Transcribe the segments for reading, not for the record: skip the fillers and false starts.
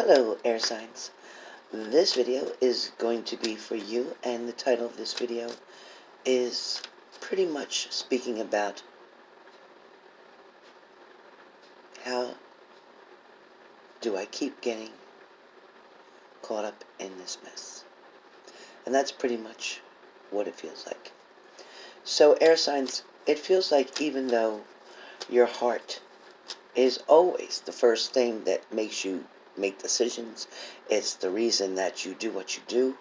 Hello, air signs. This video is going to be for you, and the title of this video is pretty much speaking about how do I keep getting caught up in this mess. And that's pretty much what it feels like. So, air signs, it feels like even though your heart is always the first thing that makes you make decisions, it's the reason that you do what you do,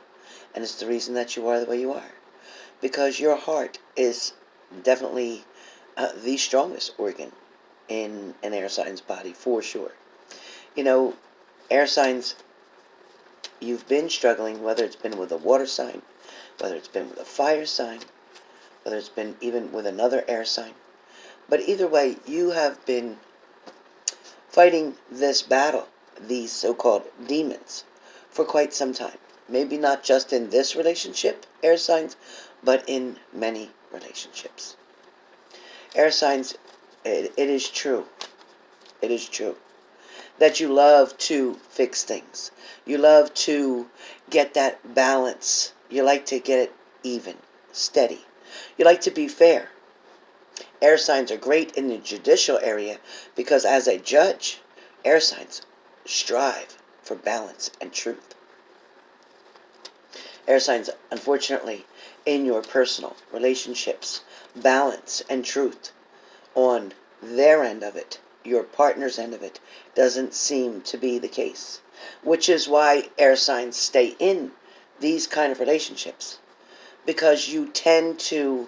and it's the reason that you are the way you are. Because your heart is definitely the strongest organ in an air sign's body, for sure. You know, air signs, you've been struggling, whether it's been with a water sign, whether it's been with a fire sign, whether it's been even with another air sign. But either way, you have been fighting this battle, these so-called demons, for quite some time. Maybe not just in this relationship, air signs, but in many relationships. Air signs, it is true. It is true that you love to fix things. You love to get that balance. You like to get it even, steady. You like to be fair. Air signs are great in the judicial area because as a judge, air signs strive for balance and truth. Air signs, unfortunately, in your personal relationships, balance and truth on their end of it, your partner's end of it, doesn't seem to be the case. Which is why air signs stay in these kind of relationships. Because you tend to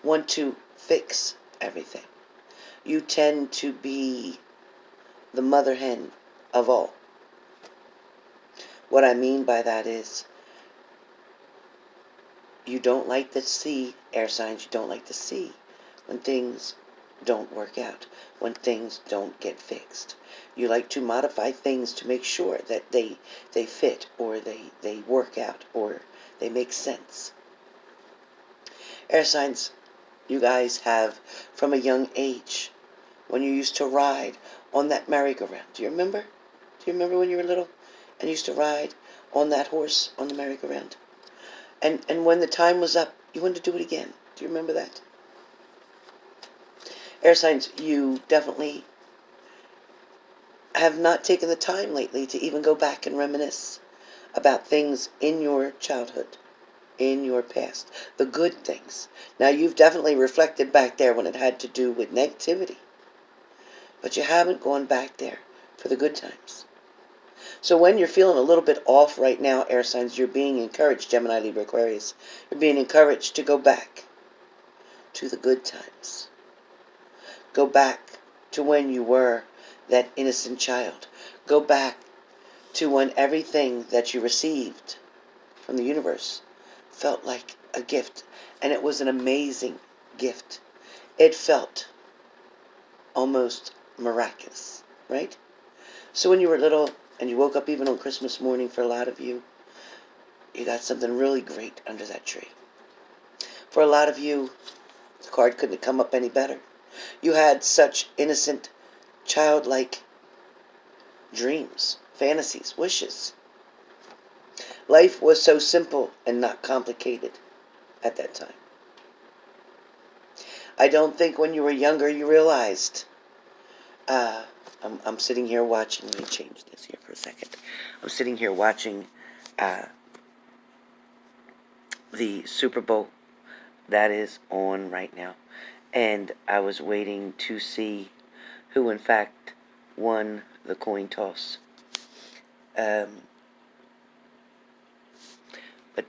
want to fix everything. You tend to be the mother hen of all. What I mean by that is, you don't like to see, air signs, you don't like to see when things don't work out, when things don't get fixed. You like to modify things to make sure that they fit, or they work out, or they make sense. Air signs, you guys have, from a young age, when you used to ride on that merry-go-round. Do you remember? Do you remember when you were little and used to ride on that horse on the merry-go-round? And when the time was up, you wanted to do it again. Do you remember that? Air signs, you definitely have not taken the time lately to even go back and reminisce about things in your childhood, in your past, the good things. Now, you've definitely reflected back there when it had to do with negativity, but you haven't gone back there for the good times. So when you're feeling a little bit off right now, air signs, you're being encouraged, Gemini, Libra, Aquarius, you're being encouraged to go back to the good times. Go back to when you were that innocent child. Go back to when everything that you received from the universe felt like a gift. And it was an amazing gift. It felt almost miraculous, right? So when you were little and you woke up even on Christmas morning, for a lot of you, you got something really great under that tree. For a lot of you, the card couldn't have come up any better. You had such innocent, childlike dreams, fantasies, wishes. Life was so simple and not complicated at that time. I don't think when you were younger you realized. I'm sitting here watching. Let me change this here for a second. I'm sitting here watching the Super Bowl that is on right now. And I was waiting to see who, in fact, won the coin toss. But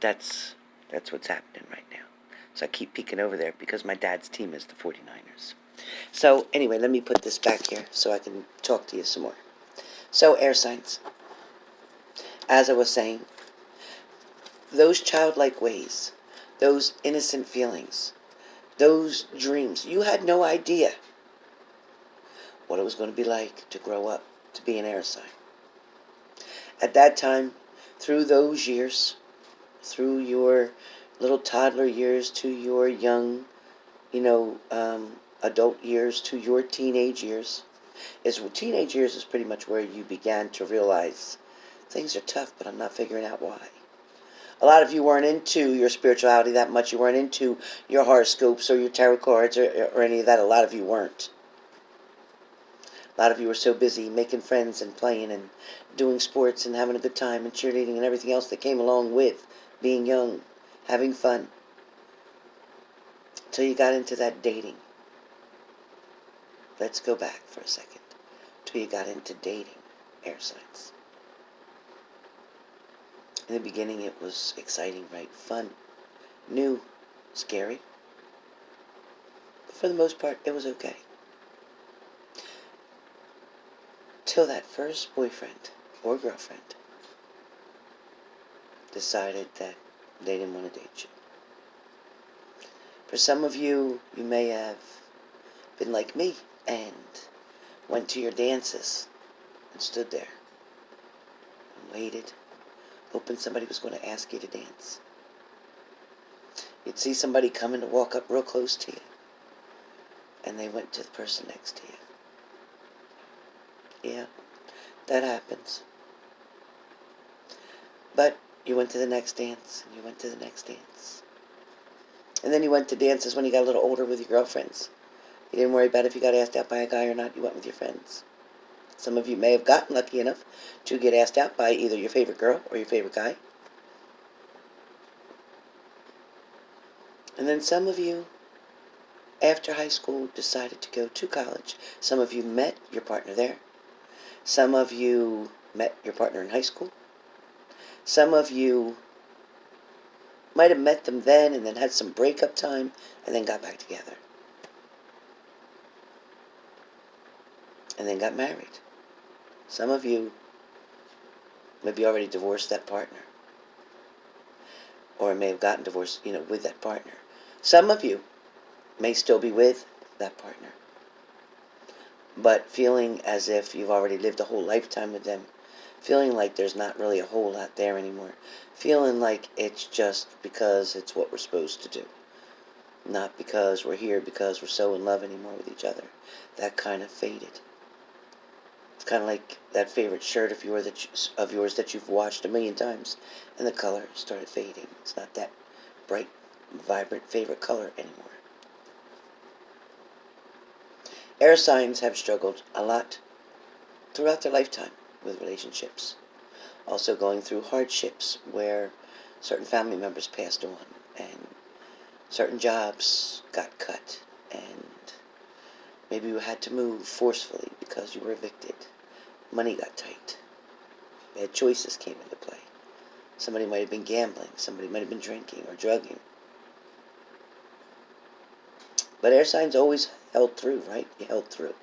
that's what's happening right now. So I keep peeking over there because my dad's team is the 49ers. So anyway, let me put this back here so I can talk to you some more. So air signs, as I was saying, those childlike ways, those innocent feelings, those dreams, you had no idea what it was going to be like to grow up to be an air sign. At that time, through those years, through your little toddler years to your young, adult years to your teenage years, teenage years is pretty much where you began to realize things are tough, but I'm not figuring out why. A lot of you weren't into your spirituality that much. You weren't into your horoscopes or your tarot cards or any of that. A lot of you weren't. A lot of you were so busy making friends and playing and doing sports and having a good time and cheerleading and everything else that came along with being young, having fun, till you got into that dating. Let's go back for a second. Till you got into dating, air signs. In the beginning, it was exciting, right? Fun, new, scary. But for the most part, it was okay. Till that first boyfriend or girlfriend decided that they didn't want to date you. For some of you, you may have been like me and went to your dances and stood there and waited, hoping somebody was going to ask you to dance. You'd see somebody coming to walk up real close to you, and they went to the person next to you. Yeah, that happens. But you went to the next dance, and you went to the next dance. And then you went to dances when you got a little older with your girlfriends. You didn't worry about if you got asked out by a guy or not. You went with your friends. Some of you may have gotten lucky enough to get asked out by either your favorite girl or your favorite guy. And then some of you, after high school, decided to go to college. Some of you met your partner there. Some of you met your partner in high school. Some of you might have met them then and then had some breakup time and then got back together. And then got married. Some of you maybe already divorced that partner. Or may have gotten divorced, with that partner. Some of you may still be with that partner, but feeling as if you've already lived a whole lifetime with them, feeling like there's not really a whole lot there anymore, feeling like it's just because it's what we're supposed to do, not because we're here because we're so in love anymore with each other. That kind of faded. It's kind of like that favorite shirt of yours that you've washed a million times, and the color started fading. It's not that bright, vibrant favorite color anymore. Air signs have struggled a lot throughout their lifetime with relationships. Also going through hardships where certain family members passed on and certain jobs got cut and maybe you had to move forcefully because you were evicted. Money got tight. Bad choices came into play. Somebody might have been gambling. Somebody might have been drinking or drugging. But air signs always held through, right? You held through.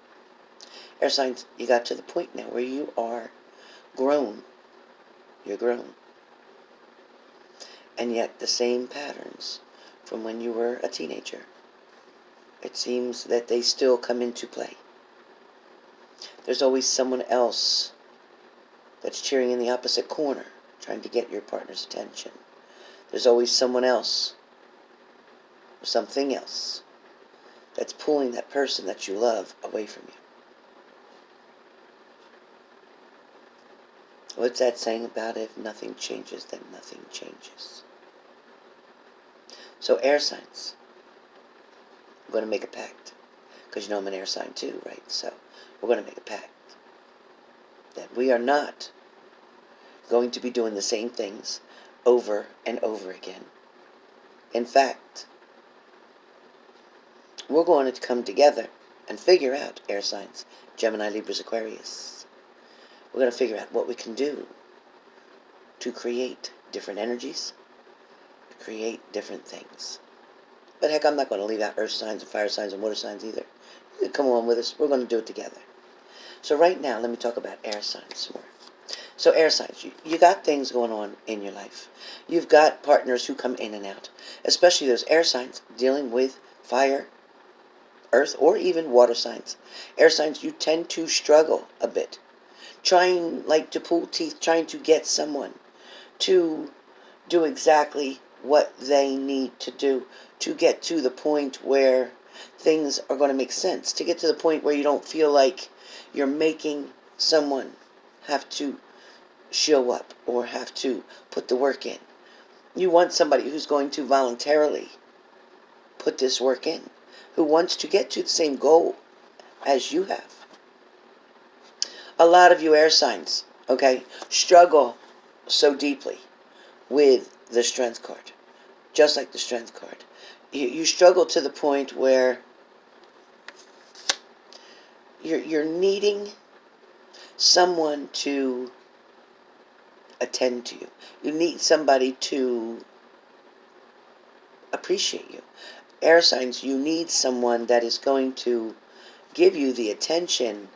Air signs, you got to the point now where you are grown. You're grown. And yet the same patterns from when you were a teenager, it seems that they still come into play. There's always someone else that's cheering in the opposite corner, trying to get your partner's attention. There's always someone else or something else that's pulling that person that you love away from you. What's that saying about if nothing changes, then nothing changes? So air signs, I'm going to make a pact. Because I'm an air sign too, right? So we're going to make a pact that we are not going to be doing the same things over and over again. In fact, we're going to come together and figure out, air signs, Gemini, Libras, Aquarius. We're going to figure out what we can do to create different energies, to create different things. But heck, I'm not going to leave out earth signs and fire signs and water signs either. You can come on with us. We're going to do it together. So right now, let me talk about air signs more. So air signs, you got things going on in your life. You've got partners who come in and out, especially those air signs dealing with fire, earth, or even water signs. Air signs, you tend to struggle a bit, trying to pull teeth, trying to get someone to do exactly what they need to do to get to the point where things are going to make sense, to get to the point where you don't feel like you're making someone have to show up or have to put the work in. You want somebody who's going to voluntarily put this work in, who wants to get to the same goal as you have. A lot of you air signs, okay, struggle so deeply with the strength card. Just like the strength card. You struggle to the point where you're needing someone to attend to you. You need somebody to appreciate you. Air signs, you need someone that is going to give you the attention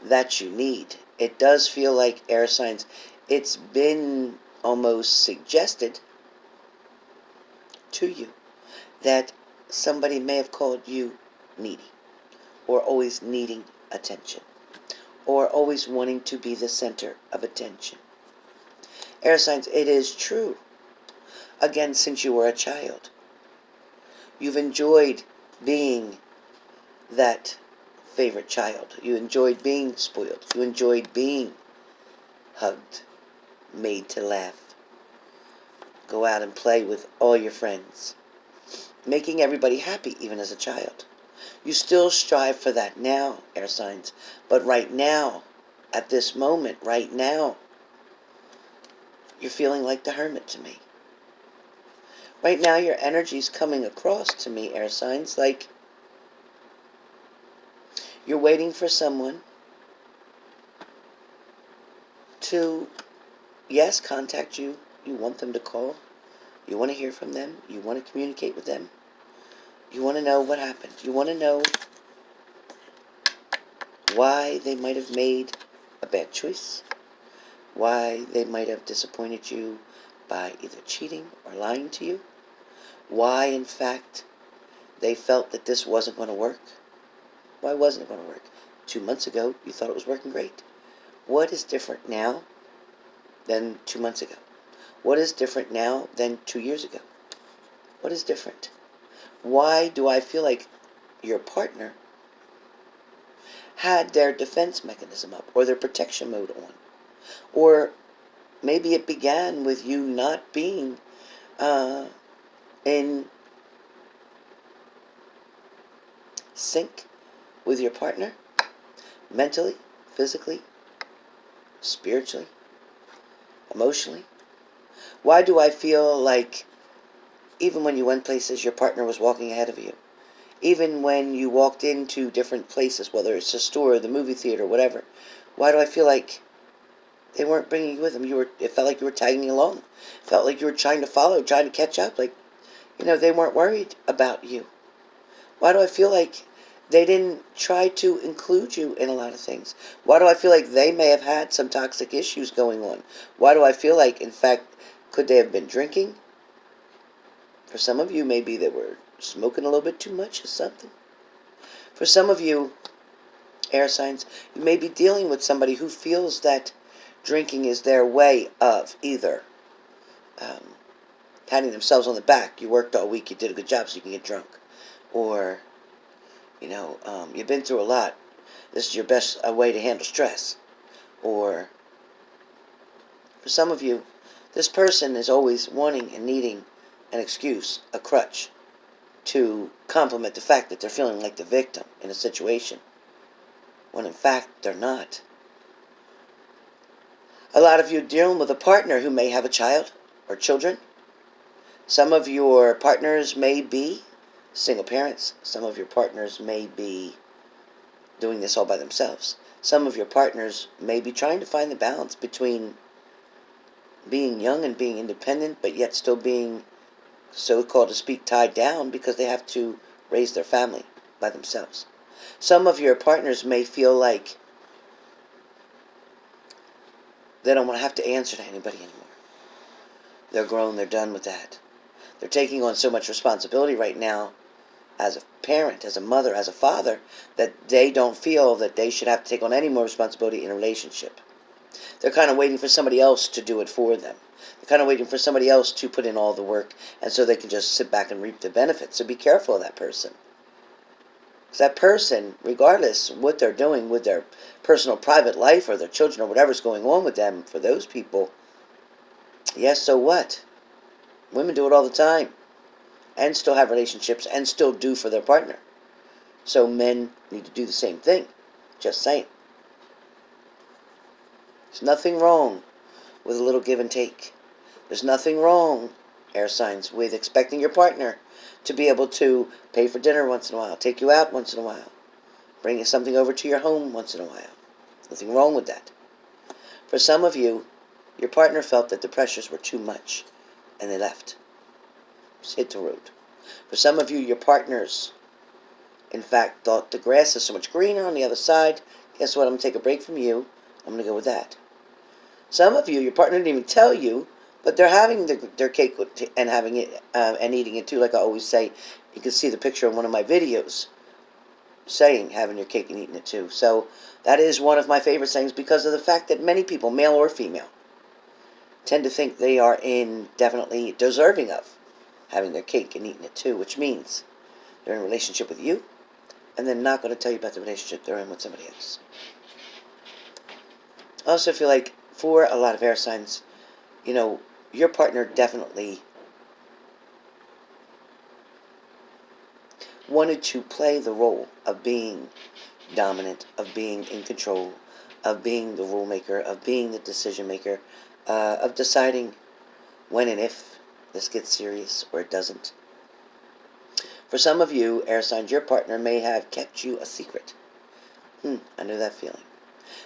that you need. It does feel like, air signs, it's been almost suggested to you that somebody may have called you needy, or always needing attention, or always wanting to be the center of attention. Air signs, it is true. Again, since you were a child, you've enjoyed being that favorite child. You enjoyed being spoiled. You enjoyed being hugged, made to laugh, go out and play with all your friends, making everybody happy even as a child. You still strive for that now, air signs, but right now, at this moment, right now, you're feeling like the hermit to me. Right now, your energy's coming across to me, air signs, like you're waiting for someone to, yes, contact you. You want them to call. You want to hear from them. You want to communicate with them. You want to know what happened. You want to know why they might have made a bad choice, why they might have disappointed you by either cheating or lying to you, why, in fact, they felt that this wasn't going to work. Why wasn't it going to work? 2 months ago, you thought it was working great. What is different now than 2 months ago? What is different now than 2 years ago? What is different? Why do I feel like your partner had their defense mechanism up, or their protection mode on? Or maybe it began with you not being in sync with your partner, mentally, physically, spiritually, emotionally. Why do I feel like even when you went places, your partner was walking ahead of you? Even when you walked into different places, whether it's a store or the movie theater, whatever, why do I feel like they weren't bringing you with them? It felt like you were tagging along. It felt like you were trying to follow, trying to catch up. Like, they weren't worried about you. Why do I feel like they didn't try to include you in a lot of things? Why do I feel like they may have had some toxic issues going on? Why do I feel like, in fact, could they have been drinking? For some of you, maybe they were smoking a little bit too much or something. For some of you, air signs, you may be dealing with somebody who feels that drinking is their way of either patting themselves on the back. You worked all week, you did a good job, so you can get drunk. Or, you've been through a lot. This is your best way to handle stress. Or, for some of you, this person is always wanting and needing an excuse, a crutch, to complement the fact that they're feeling like the victim in a situation, when in fact they're not. A lot of you dealing with a partner who may have a child or children. Some of your partners may be single parents. Some of your partners may be doing this all by themselves. Some of your partners may be trying to find the balance between being young and being independent, but yet still being, so-called to speak, tied down because they have to raise their family by themselves. Some of your partners may feel like they don't want to have to answer to anybody anymore. They're grown, they're done with that. They're taking on so much responsibility right now as a parent, as a mother, as a father, that they don't feel that they should have to take on any more responsibility in a relationship. They're kind of waiting for somebody else to do it for them. They're kind of waiting for somebody else to put in all the work, and so they can just sit back and reap the benefits. So be careful of that person. Because that person, regardless what they're doing with their personal private life or their children or whatever's going on with them, for those people, yes, so what? Women do it all the time and still have relationships and still do for their partner. So men need to do the same thing. Just saying. There's nothing wrong with a little give and take. There's nothing wrong, air signs, with expecting your partner to be able to pay for dinner once in a while, take you out once in a while, bring something over to your home once in a while. There's nothing wrong with that. For some of you, your partner felt that the pressures were too much and they left. Just hit the road. For some of you, your partners, in fact, thought the grass is so much greener on the other side. Guess what? I'm going to take a break from you. I'm going to go with that. Some of you, your partner didn't even tell you, but they're having their cake and having it and eating it too. Like I always say, you can see the picture in one of my videos saying having your cake and eating it too. So that is one of my favorite sayings because of the fact that many people, male or female, tend to think they are definitely deserving of having their cake and eating it too, which means they're in a relationship with you and they're not going to tell you about the relationship they're in with somebody else. I also feel like for a lot of air signs, your partner definitely wanted to play the role of being dominant, of being in control, of being the rule maker, of being the decision maker, of deciding when and if this gets serious or it doesn't. For some of you, air signs, your partner may have kept you a secret. I know that feeling.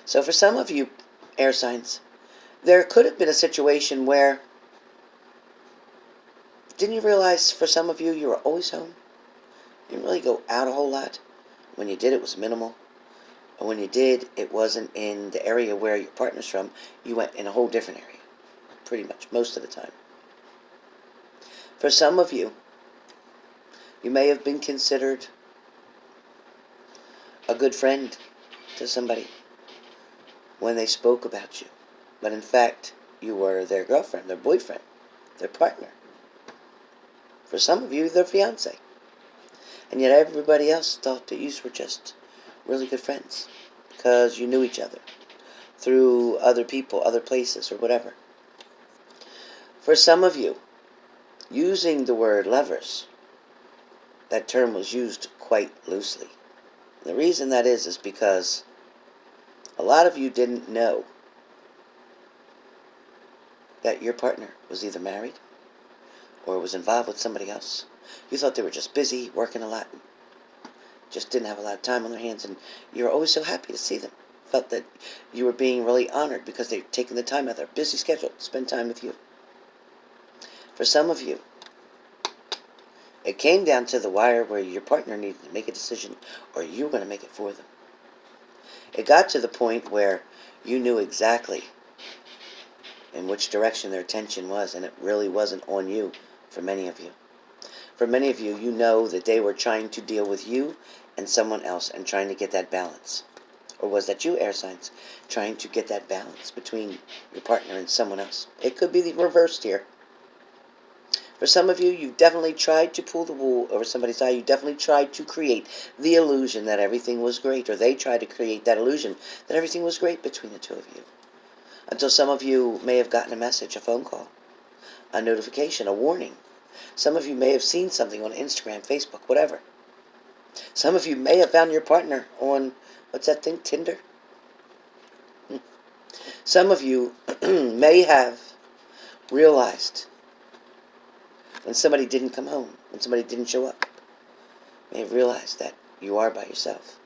So for some of you, air signs, there could have been a situation where, didn't you realize for some of you, you were always home? You didn't really go out a whole lot. When you did, it was minimal. And when you did, it wasn't in the area where your partner's from. You went in a whole different area, pretty much, most of the time. For some of you, you may have been considered a good friend to somebody when they spoke about you. But in fact, you were their girlfriend, their boyfriend, their partner. For some of you, their fiancé. And yet everybody else thought that you were just really good friends because you knew each other through other people, other places, or whatever. For some of you, using the word lovers, that term was used quite loosely. The reason that is because a lot of you didn't know that your partner was either married or was involved with somebody else. You thought they were just busy, working a lot, just didn't have a lot of time on their hands, and you were always so happy to see them. Felt that you were being really honored because they'd taken the time out of their busy schedule to spend time with you. For some of you, it came down to the wire where your partner needed to make a decision or you were going to make it for them. It got to the point where you knew exactly in which direction their attention was, and it really wasn't on you for many of you. For many of you, you know that they were trying to deal with you and someone else and trying to get that balance. Or was that you, air signs, trying to get that balance between your partner and someone else? It could be the reversed here. For some of you, you've definitely tried to pull the wool over somebody's eye. You definitely tried to create the illusion that everything was great, or they tried to create that illusion that everything was great between the two of you. Until some of you may have gotten a message, a phone call, a notification, a warning. Some of you may have seen something on Instagram, Facebook, whatever. Some of you may have found your partner on, what's that thing, Tinder? Some of you may have realized when somebody didn't come home, when somebody didn't show up, may have realized that you are by yourself.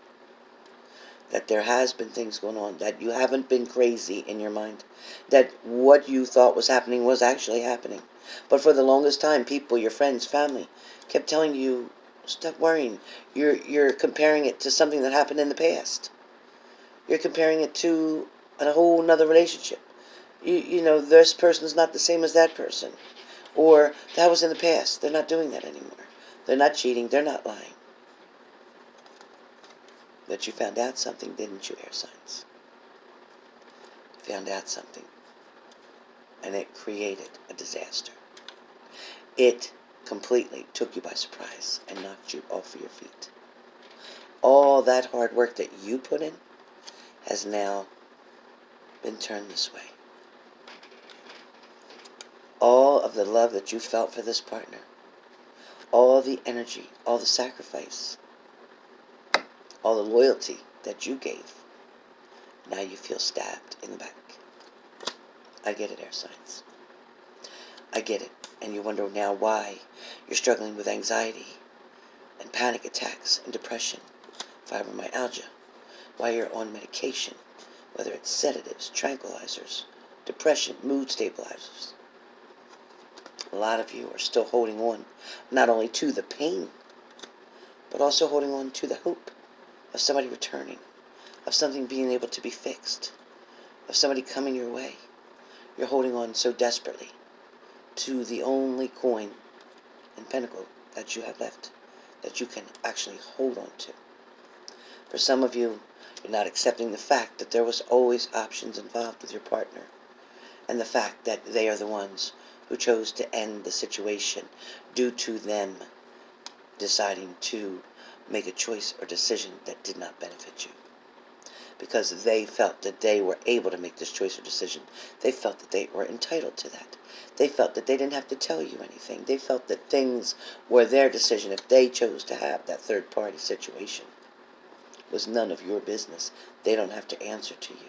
That there has been things going on, that you haven't been crazy in your mind, that what you thought was happening was actually happening. But for the longest time, people, your friends, family, kept telling you, stop worrying. You're comparing it to something that happened in the past. You're comparing it to a whole nother relationship. You know, this person's not the same as that person. Or that was in the past. They're not doing that anymore. They're not cheating. They're not lying. But you found out something, didn't you, air signs? You found out something. And it created a disaster. It completely took you by surprise and knocked you off of your feet. All that hard work that you put in has now been turned this way. All of the love that you felt for this partner, all the energy, all the sacrifice, all the loyalty that you gave, now you feel stabbed in the back. I get it, air signs. I get it. And you wonder now why you're struggling with anxiety and panic attacks and depression, fibromyalgia, why you're on medication, whether it's sedatives, tranquilizers, depression, mood stabilizers. A lot of you are still holding on not only to the pain, but also holding on to the hope of somebody returning, of something being able to be fixed, of somebody coming your way. You're holding on so desperately to the only coin and pinnacle that you have left, that you can actually hold on to. For some of you, you're not accepting the fact that there was always options involved with your partner, and the fact that they are the ones who chose to end the situation due to them deciding to make a choice or decision that did not benefit you. Because they felt that they were able to make this choice or decision. They felt that they were entitled to that. They felt that they didn't have to tell you anything. They felt that things were their decision if they chose to have that third-party situation. It was none of your business. They don't have to answer to you.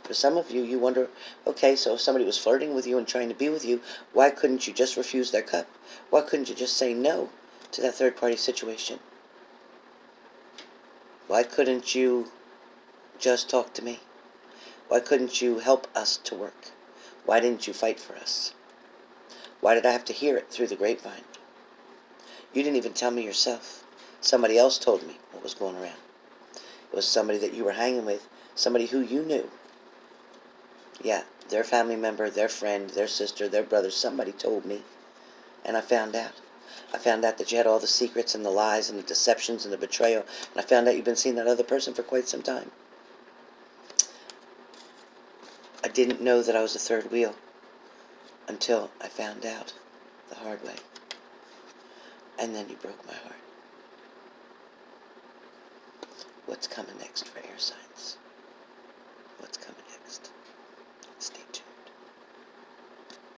For some of you, you wonder, okay, so if somebody was flirting with you and trying to be with you, why couldn't you just refuse their cup? Why couldn't you just say no to that third-party situation? Why couldn't you just talk to me? Why couldn't you help us to work? Why didn't you fight for us? Why did I have to hear it through the grapevine? You didn't even tell me yourself. Somebody else told me what was going around. It was somebody that you were hanging with, somebody who you knew. Yeah, their family member, their friend, their sister, their brother, somebody told me. And I found out. I found out that you had all the secrets and the lies and the deceptions and the betrayal. And I found out you've been seeing that other person for quite some time. I didn't know that I was a third wheel until I found out the hard way. And then you broke my heart. What's coming next for air signs? What's coming next? Stay tuned.